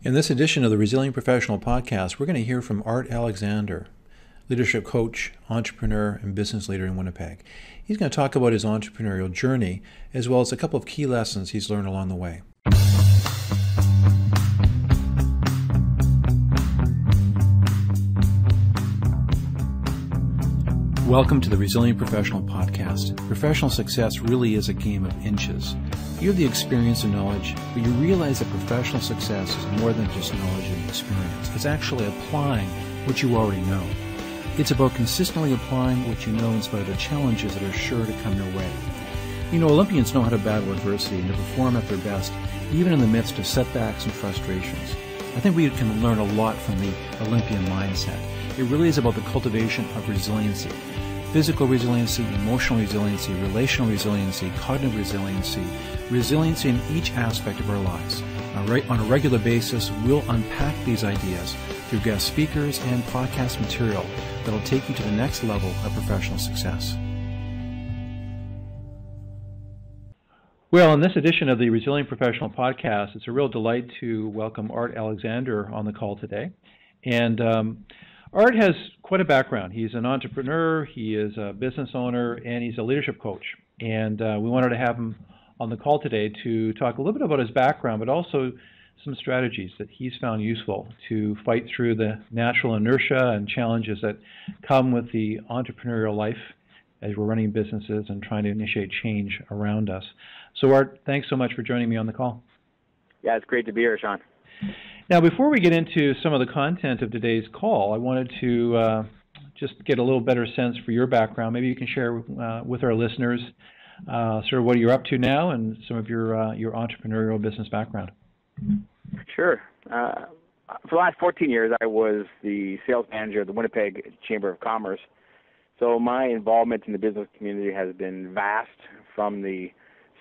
In this edition of the Resilient Professional Podcast, we're going to hear from Art Alexander, leadership coach, entrepreneur, and business leader in Winnipeg. He's going to talk about his entrepreneurial journey, as well as a couple of key lessons he's learned along the way. Welcome to the Resilient Professional Podcast. Professional success really is a game of inches. You have the experience and knowledge, but you realize that professional success is more than just knowledge and experience. It's actually applying what you already know. It's about consistently applying what you know in spite of the challenges that are sure to come your way. You know, Olympians know how to battle adversity and to perform at their best, even in the midst of setbacks and frustrations. I think we can learn a lot from the Olympian mindset. It really is about the cultivation of resiliency. Physical resiliency, emotional resiliency, relational resiliency, cognitive resiliency, resiliency in each aspect of our lives. On a regular basis, we'll unpack these ideas through guest speakers and podcast material that'll take you to the next level of professional success. Well, in this edition of the Resilient Professional Podcast, it's a real delight to welcome Art Alexander on the call today. And Art has quite a background. He's an entrepreneur, he is a business owner, and he's a leadership coach. And we wanted to have him on the call today to talk a little bit about his background, but also some strategies that he's found useful to fight through the natural inertia and challenges that come with the entrepreneurial life as we're running businesses and trying to initiate change around us. So Art, thanks so much for joining me on the call. Yeah, it's great to be here, Sean. Now, before we get into some of the content of today's call, I wanted to just get a little better sense for your background. Maybe you can share with our listeners sort of what you're up to now and some of your entrepreneurial business background. Sure. For the last 14 years, I was the sales manager of the Winnipeg Chamber of Commerce. So my involvement in the business community has been vast, from the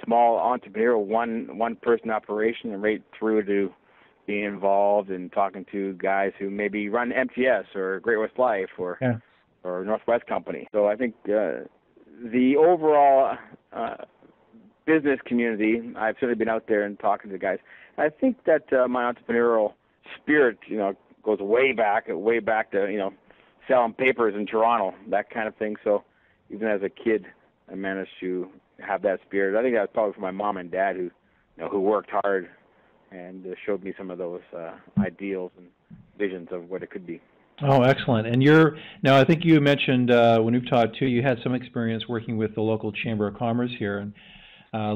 small entrepreneurial one-person operation and right through to being involved in talking to guys who maybe run MTS or Great West Life or Northwest Company. So I think the overall business community, I've certainly been out there and talking to guys. I think that my entrepreneurial spirit, goes way back to, selling papers in Toronto, that kind of thing. So even as a kid, I managed to have that spirit. I think that was probably from my mom and dad who worked hard and showed me some of those ideals and visions of what it could be. Oh, excellent. And now I think you mentioned when we've talked too, you had some experience working with the local Chamber of Commerce here, and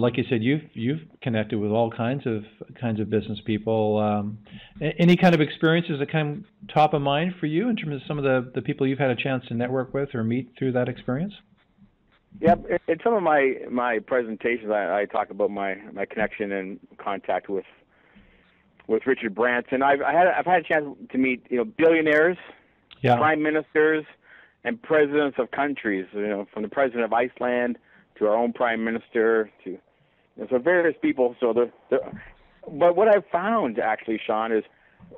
like you said, you've connected with all kinds of business people. Any kind of experiences that come top of mind for you in terms of some of the people you've had a chance to network with or meet through that experience? Yeah, in some of my presentations, I talk about my connection and contact with Richard Branson. I've had a chance to meet billionaires, prime ministers, and presidents of countries. From the president of Iceland to our own prime minister to so various people. So but what I've found actually, Sean, is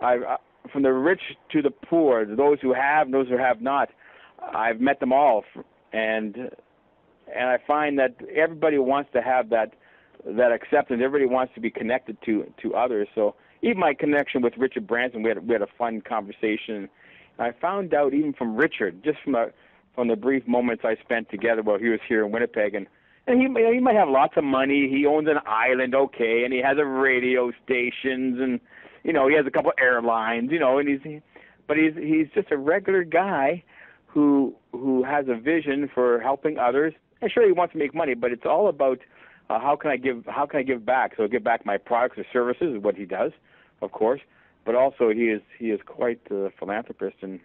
from the rich to the poor, those who have, those who have not, I've met them all, and I find that everybody wants to have that acceptance. Everybody wants to be connected to others. So even my connection with Richard Branson, we had a fun conversation. I found out even from Richard, just from the brief moments I spent together while he was here in Winnipeg, and he might have lots of money. He owns an island, okay, and he has a radio stations, and he has a couple airlines, and he's just a regular guy who has a vision for helping others. And sure, he wants to make money, but it's all about how can I give back? So give back my products or services is what he does, of course. But also he is quite a philanthropist and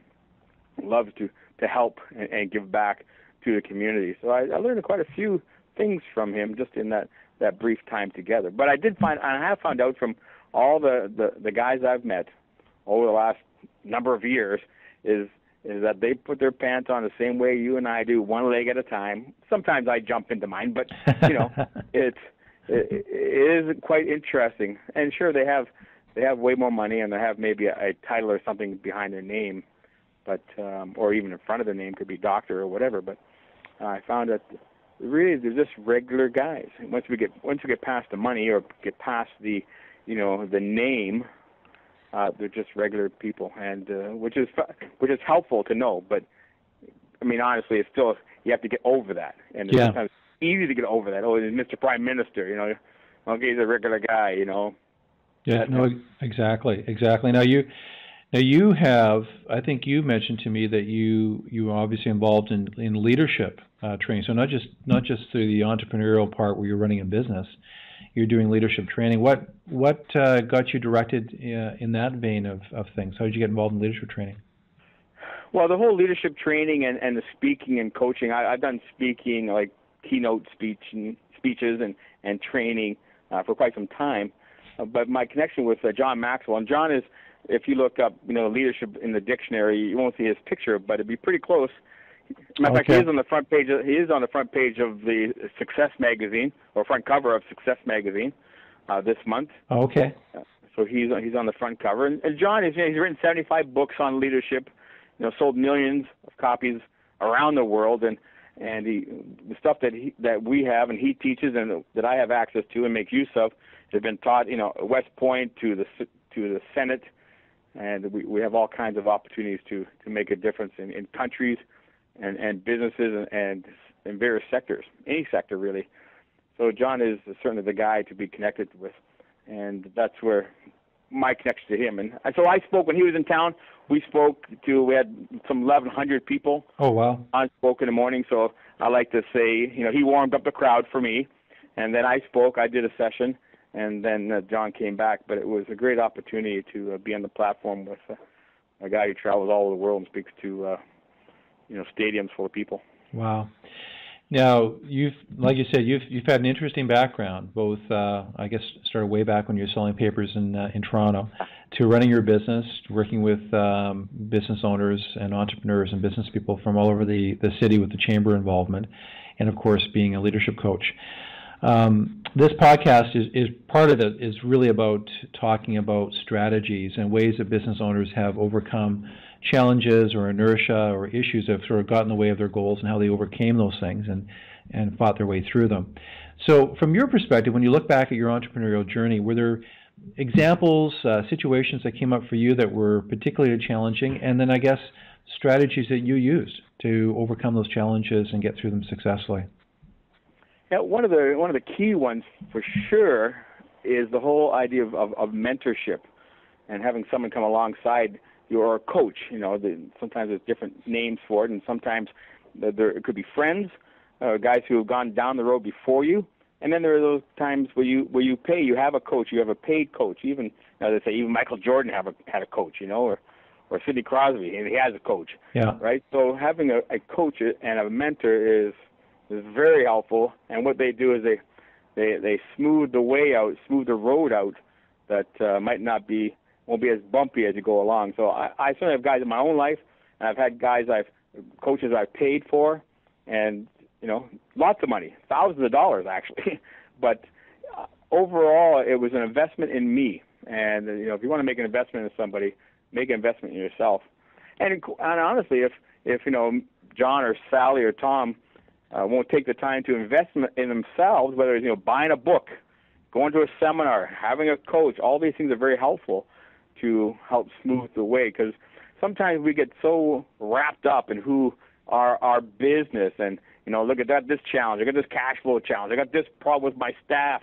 loves to help and give back to the community. So I learned quite a few things from him just in that brief time together. But I have found out from all the guys I've met over the last number of years is that they put their pants on the same way you and I do, one leg at a time. Sometimes I jump into mine, but it is quite interesting. And sure, they have way more money and they have maybe a title or something behind their name, but or even in front of their name, could be doctor or whatever. But I found that really they're just regular guys. Once we get past the money or get past the the name, They're just regular people, and which is helpful to know. But I mean, honestly, it's still, you have to get over that, and it's sometimes easy to get over that. Oh, it's Mr. Prime Minister, okay, he's a regular guy, Yeah, no, exactly. Now you have, I think you mentioned to me that you are obviously involved in leadership training. So not just through the entrepreneurial part where you're running a business, you're doing leadership training. What got you directed in that vein of things? How did you get involved in leadership training? Well, the whole leadership training and the speaking and coaching, I've done speaking, like keynote speeches and training for quite some time. But my connection with John Maxwell, and John is, if you look up, leadership in the dictionary, you won't see his picture, but it'd be pretty close. Matter of fact, he is on the front page. He is on the front page of the Success magazine, or front cover of Success magazine, this month. Okay. So he's on the front cover, and John he's written 75 books on leadership, sold millions of copies around the world, and the stuff that we have and he teaches and that I have access to and make use of has been taught, West Point to the Senate, and we have all kinds of opportunities to make a difference in countries and businesses and in various sectors, any sector really. So John is certainly the guy to be connected with, and that's where my connection to him. And so I spoke when he was in town. We had some 1,100 people. Oh, wow. I spoke in the morning, so I like to say, he warmed up the crowd for me, and then I spoke. I did a session, and then John came back. But it was a great opportunity to be on the platform with a guy who travels all over the world and speaks to, stadiums full of people. Wow. Now, like you said, you've had an interesting background, both, I guess, started way back when you were selling papers in Toronto, to running your business, working with business owners and entrepreneurs and business people from all over the city with the chamber involvement, and, of course, being a leadership coach. This podcast is part of it, is really about talking about strategies and ways that business owners have overcome challenges or inertia or issues that have sort of got in the way of their goals and how they overcame those things and fought their way through them. So from your perspective, when you look back at your entrepreneurial journey, were there examples, situations that came up for you that were particularly challenging, and then I guess strategies that you used to overcome those challenges and get through them successfully? Yeah, one of the key ones for sure is the whole idea of mentorship and having someone come alongside your coach. Sometimes there's different names for it, and sometimes it could be friends, guys who have gone down the road before you, and then there are those times where you have a coach, you have a paid coach. Even they say even Michael Jordan had a coach, or Sidney Crosby, and he has a coach. Yeah. Right. So having a coach and a mentor is very helpful, and what they do is they smooth the road out that won't be as bumpy as you go along. So I certainly have guys in my own life, and I've had coaches I've paid for, and lots of money, thousands of dollars actually. But overall, it was an investment in me. And if you want to make an investment in somebody, make an investment in yourself. And honestly, if John or Sally or Tom won't take the time to invest in themselves, whether it's buying a book, going to a seminar, having a coach, all these things are very helpful to help smooth the way, because sometimes we get so wrapped up in who our business and look at this challenge, I got this cash flow challenge, I got this problem with my staff.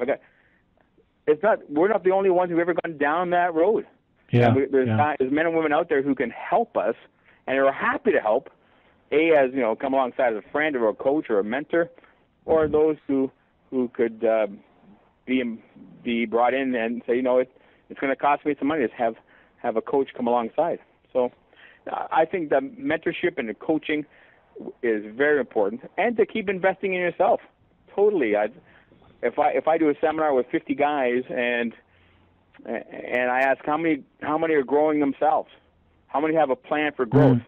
We're not the only ones who've ever gone down that road. Yeah, there's men and women out there who can help us and are happy to help. As come alongside as a friend or a coach or a mentor, or those who could be brought in and say, it's going to cost me some money to have a coach come alongside. So I think the mentorship and the coaching is very important, and to keep investing in yourself. Totally. If I do a seminar with 50 guys and I ask how many are growing themselves, how many have a plan for growth.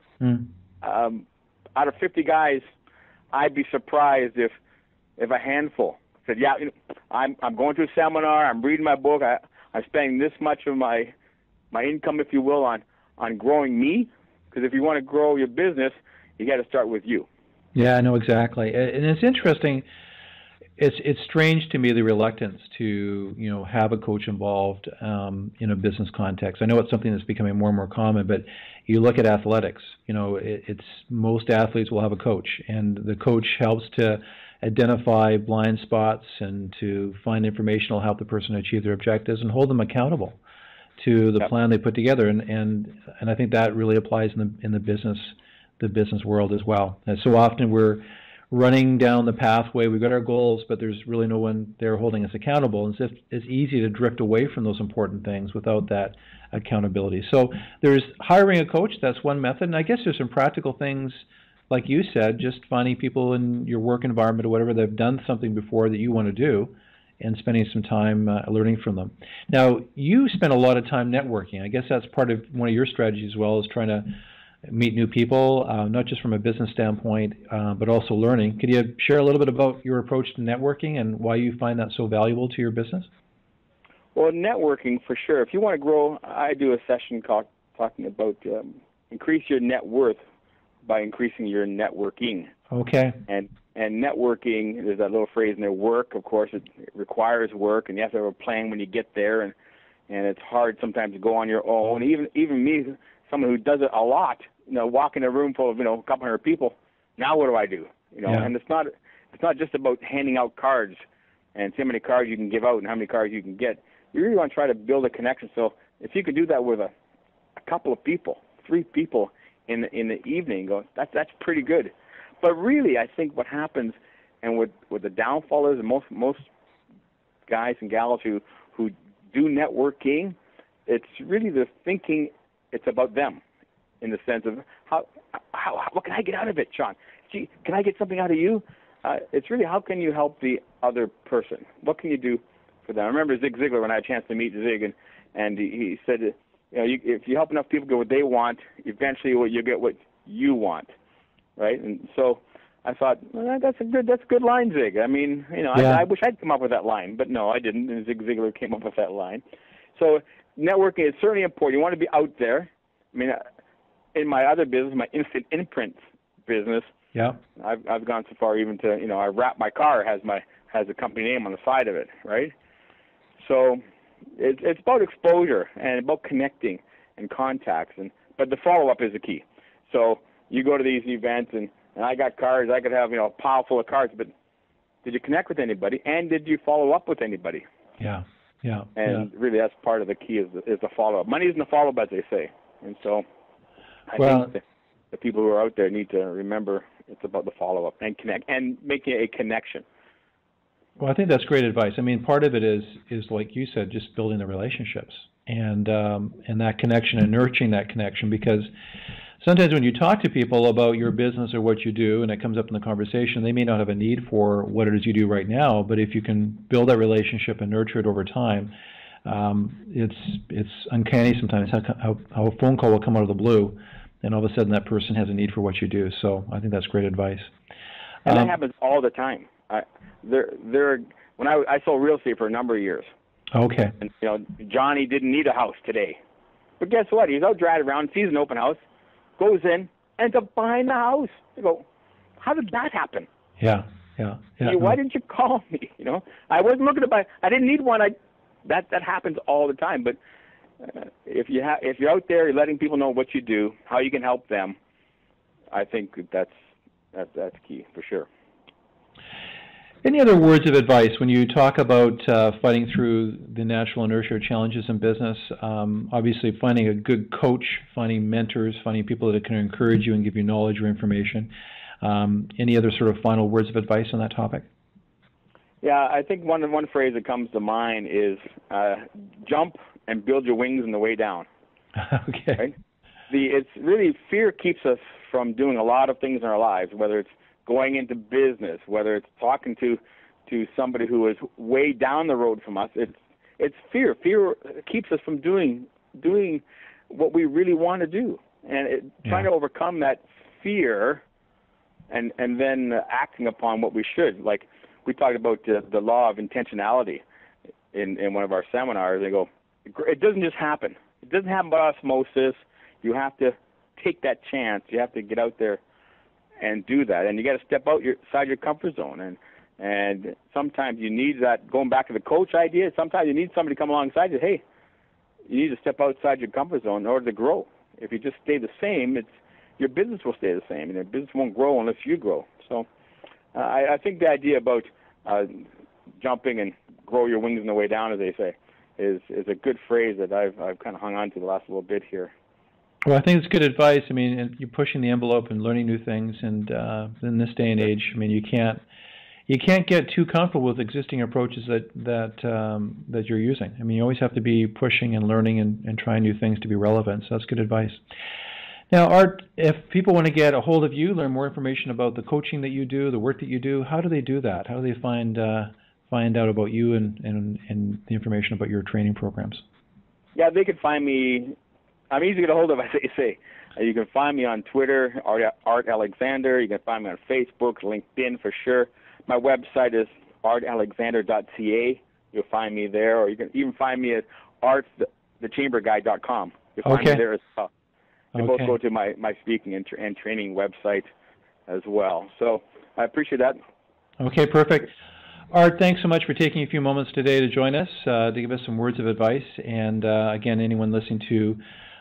Out of 50 guys, I'd be surprised if a handful said, "Yeah, I'm going to a seminar, I'm reading my book, I'm spending this much of my income, if you will, on growing me." Because if you want to grow your business, you got to start with you. Yeah, I know exactly, and it's interesting. It's strange to me, the reluctance to have a coach involved in a business context. I know it's something that's becoming more and more common, but you look at athletics. It's most athletes will have a coach, and the coach helps to identify blind spots and to find information that will help the person achieve their objectives and hold them accountable to the plan they put together. And I think that really applies in the business world as well. And so often we're running down the pathway, we've got our goals, but there's really no one there holding us accountable. And it's easy to drift away from those important things without that accountability. So there's hiring a coach, that's one method. And I guess there's some practical things, like you said, just finding people in your work environment or whatever that have done something before that you want to do and spending some time learning from them. Now, you spend a lot of time networking. I guess that's part of one of your strategies as well, is trying to meet new people, not just from a business standpoint, but also learning. Could you share a little bit about your approach to networking and why you find that so valuable to your business? Well, networking for sure. If you want to grow, I do a session talking about increase your net worth by increasing your networking. Okay. And networking, there's that little phrase in there, work. Of course, it requires work, and you have to have a plan when you get there, and it's hard sometimes to go on your own. Even me, someone who does it a lot, walk in a room full of a couple hundred people. Now what do I do? And it's not just about handing out cards and see how many cards you can give out and how many cards you can get. You really want to try to build a connection. So if you can do that with a couple of people, 3 people in the evening, that's pretty good. But really, I think what happens, and what the downfall is, and most guys and gals who do networking, it's really the thinking. It's about them, in the sense of what can I get out of it, Sean? Gee, can I get something out of you? It's really how can you help the other person? What can you do for them? I remember Zig Ziglar, when I had a chance to meet Zig, and he said, if you help enough people get what they want, eventually you'll get what you want, right? And so I thought, well, that's a good line, Zig. I mean, I wish I'd come up with that line, but no, I didn't. And Zig Ziglar came up with that line. So networking is certainly important. You want to be out there. I mean, in my other business, my Instant Imprints business, I've gone so far even to, I wrap my car has a company name on the side of it, right? So it's about exposure and about connecting and contacts, but the follow-up is the key. So you go to these events, and I got cards. I could have a pile full of cards, but did you connect with anybody, and did you follow up with anybody? Yeah. And really, that's part of the key is the follow-up. Money isn't the follow-up, as they say. And so I think the people who are out there need to remember it's about the follow-up and connect and making a connection. Well, I think that's great advice. I mean, part of it is like you said, just building the relationships and that connection and nurturing that connection, because sometimes when you talk to people about your business or what you do, and it comes up in the conversation, they may not have a need for what it is you do right now, but if you can build that relationship and nurture it over time, it's uncanny sometimes how a phone call will come out of the blue, and all of a sudden that person has a need for what you do. So I think that's great advice. And that happens all the time. When I sold real estate for a number of years. Okay. And Johnny didn't need a house today, but guess what? He's out driving around, sees an open house, goes in, ends up buying the house. You go, how did that happen? Yeah. Why didn't you call me? I wasn't looking to buy. I didn't need one. That happens all the time. But if you're out there, you're letting people know what you do, how you can help them, I think that's key for sure. Any other words of advice when you talk about fighting through the natural inertia challenges in business? Obviously, finding a good coach, finding mentors, finding people that can encourage you and give you knowledge or information. Any other sort of final words of advice on that topic? Yeah, I think one phrase that comes to mind is jump and build your wings on the way down. Okay. Right? It's really fear keeps us from doing a lot of things in our lives, whether it's going into business, whether it's talking to somebody who is way down the road from us. It's fear. Fear keeps us from doing what we really want to do, and trying to overcome that fear, and then acting upon what we should. Like we talked about the law of intentionality in one of our seminars. They go, it doesn't just happen. It doesn't happen by osmosis. You have to take that chance. You have to get out there and do that, and you got to step outside your comfort zone, And sometimes you need that, going back to the coach idea, sometimes you need somebody to come alongside you. Hey, you need to step outside your comfort zone in order to grow. If you just stay the same, your business will stay the same, and your business won't grow unless you grow. So I think the idea about jumping and grow your wings on the way down, as they say, is a good phrase that I've kind of hung on to the last little bit here. Well, I think it's good advice. I mean, you're pushing the envelope and learning new things, and in this day and age, I mean, you can't get too comfortable with existing approaches that you're using. I mean, you always have to be pushing and learning and trying new things to be relevant. So that's good advice. Now, Art, if people want to get a hold of you, learn more information about the coaching that you do, the work that you do, how do they do that? How do they find out about you and the information about your training programs? Yeah, they can find me. I'm easy to get a hold of, as they say. You can find me on Twitter, Art Alexander. You can find me on Facebook, LinkedIn for sure. My website is artalexander.ca. You'll find me there, or you can even find me at artthechamberguy.com. You'll find me there as well. They both go to my speaking and training website as well. So I appreciate that. Okay, perfect. Art, thanks so much for taking a few moments today to join us, to give us some words of advice. And again, anyone listening to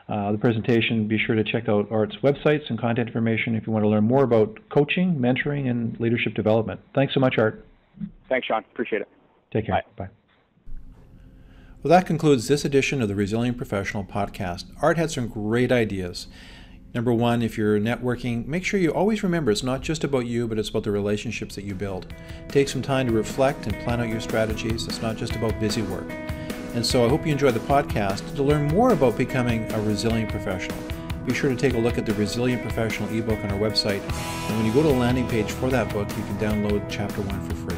the presentation, be sure to check out Art's websites and contact information if you want to learn more about coaching, mentoring, and leadership development. Thanks so much, Art. Thanks, Sean. Appreciate it. Take care. Bye. Well, that concludes this edition of the Resilient Professional Podcast. Art had some great ideas. Number one, if you're networking, make sure you always remember it's not just about you, but it's about the relationships that you build. Take some time to reflect and plan out your strategies. It's not just about busy work. And so I hope you enjoyed the podcast. To learn more about becoming a resilient professional, be sure to take a look at the Resilient Professional ebook on our website. And when you go to the landing page for that book, you can download Chapter 1 for free.